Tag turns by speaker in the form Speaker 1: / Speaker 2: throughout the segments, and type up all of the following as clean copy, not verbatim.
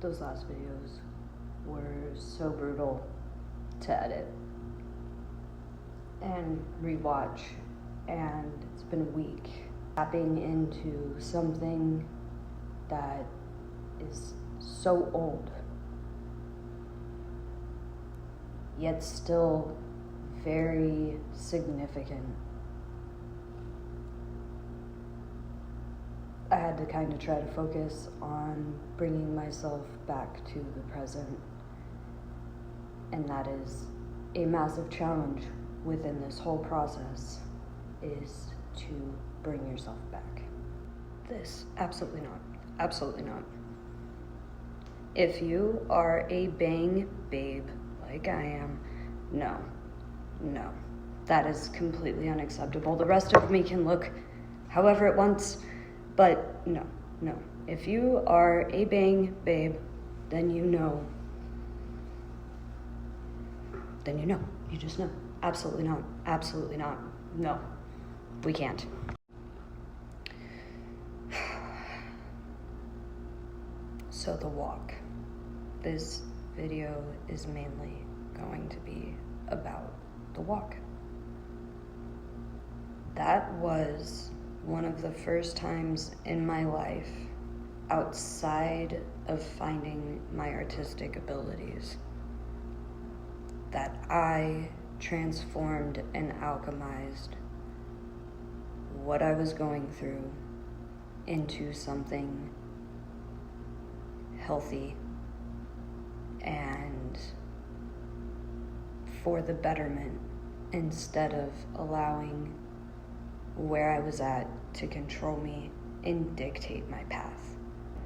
Speaker 1: Those last videos were so brutal to edit and rewatch, and it's been a week. Tapping into something that is so old, yet still very significant. I had to kind of try to focus on bringing myself back to the present, and that is a massive challenge within this whole process, is to bring yourself back. This, absolutely not. Absolutely not. If you are a bang babe like I am, no. That is completely unacceptable. The rest of me can look however it wants, but no. If you are a bang babe, then you know. You just know. Absolutely not. No, we can't. So the walk. This video is mainly going to be about the walk. That was one of the first times in my life, outside of finding my artistic abilities, that I transformed and alchemized what I was going through into something healthy and for the betterment, instead of allowing where I was at to control me and dictate my path.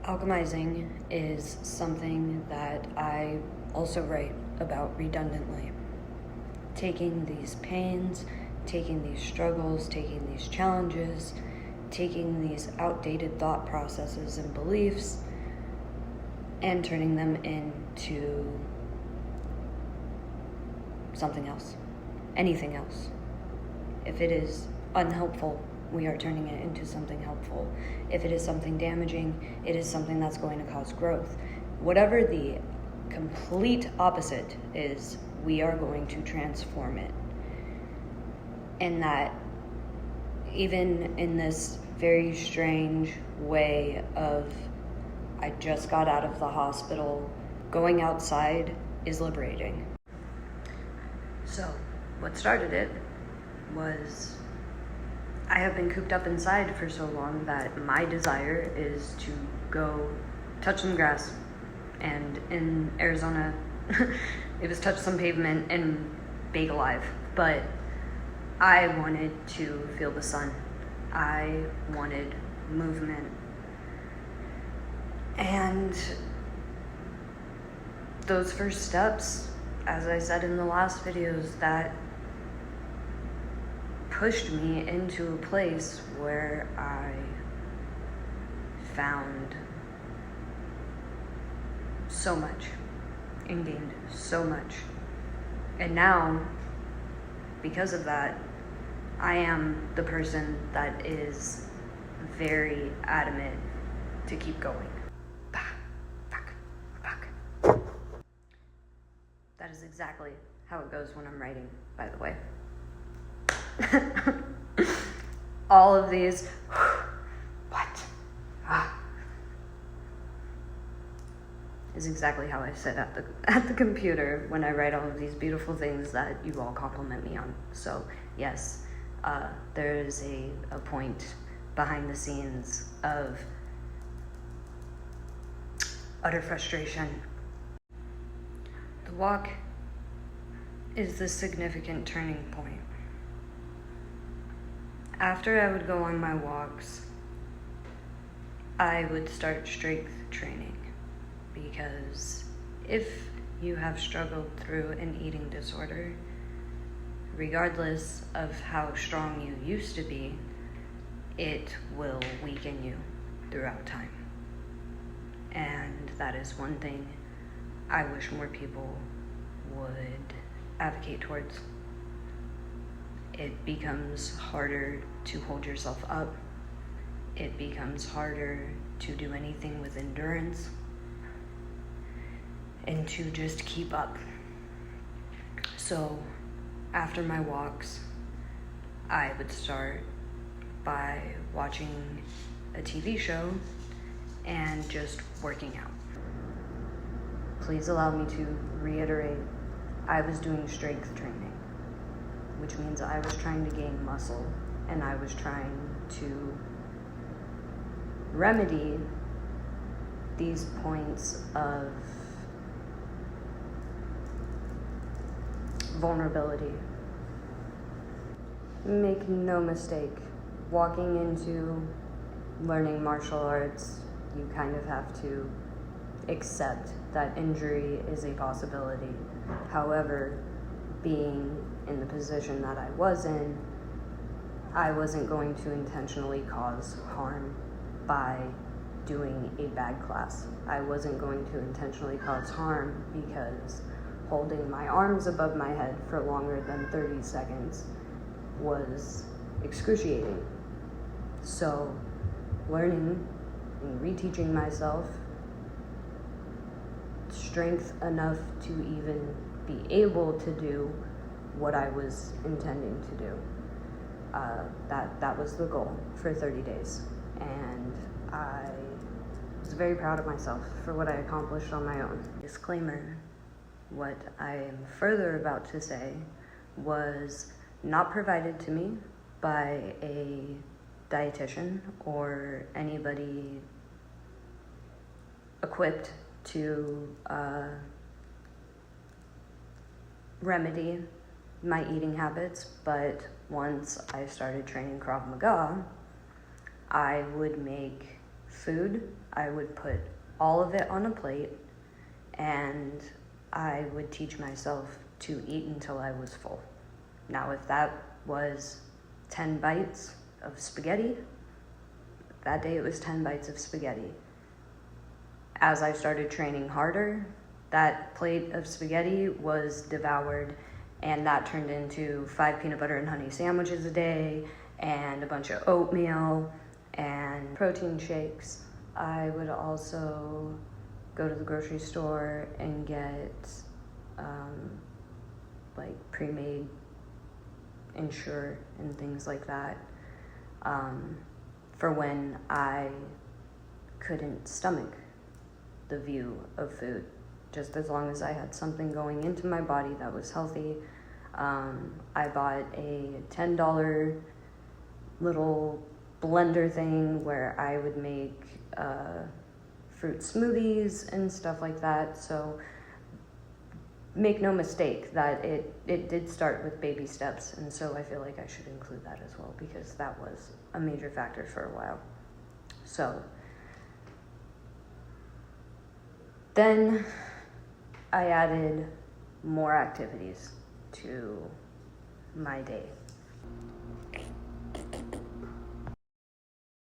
Speaker 1: Alchemizing is something that I also write about redundantly. Taking these pains, taking these struggles, taking these challenges, taking these outdated thought processes and beliefs, and turning them into something else, anything else. If it is unhelpful, we are turning it into something helpful. If it is something damaging, it is something that's going to cause growth. Whatever the complete opposite is, we are going to transform it. And that, even in this very strange way of, I just got out of the hospital, going outside is liberating. So, what started it was, I have been cooped up inside for so long that my desire is to go touch some grass. And in Arizona, it was touch some pavement and bake alive. But I wanted to feel the sun. I wanted movement. And those first steps, as I said in the last videos, that pushed me into a place where I found so much and gained so much. And now, because of that, I am the person that is very adamant to keep going. Back. That is exactly how it goes when I'm writing, by the way. All of these, is exactly how I sit at the computer when I write all of these beautiful things that you all compliment me on. So yes, there is a point behind the scenes of utter frustration. The walk is the significant turning point. After I would go on my walks, I would start strength training, because if you have struggled through an eating disorder, regardless of how strong you used to be, it will weaken you throughout time. And that is one thing I wish more people would advocate towards. It becomes harder to hold yourself up. It becomes harder to do anything with endurance. and to just keep up. So after my walks, I would start by watching a TV show and just working out. Please allow me to reiterate, I was doing strength training, which means I was trying to gain muscle, and I was trying to remedy these points of vulnerability. Make no mistake, walking into learning martial arts, you kind of have to accept that injury is a possibility. However, being in the position that I was in, I wasn't going to intentionally cause harm by doing a bad class. I wasn't going to intentionally cause harm because holding my arms above my head for longer than 30 seconds was excruciating. So, learning and reteaching myself strength enough to even be able to do what I was intending to do. That was the goal for 30 days. And I was very proud of myself for what I accomplished on my own. Disclaimer, what I am further about to say was not provided to me by a dietitian or anybody equipped to remedy my eating habits, but once I started training Krav Maga, I would make food, I would put all of it on a plate, and I would teach myself to eat until I was full. Now, if that was 10 bites of spaghetti, that day it was 10 bites of spaghetti. As I started training harder, that plate of spaghetti was devoured, and that turned into 5 peanut butter and honey sandwiches a day, and a bunch of oatmeal, and protein shakes. I would also go to the grocery store and get like pre-made Ensure and things like that for when I couldn't stomach the view of food. Just as long as I had something going into my body that was healthy. I bought a $10 little blender thing where I would make fruit smoothies and stuff like that. So make no mistake that it did start with baby steps, and so I feel like I should include that as well because that was a major factor for a while. So then I added more activities to my day.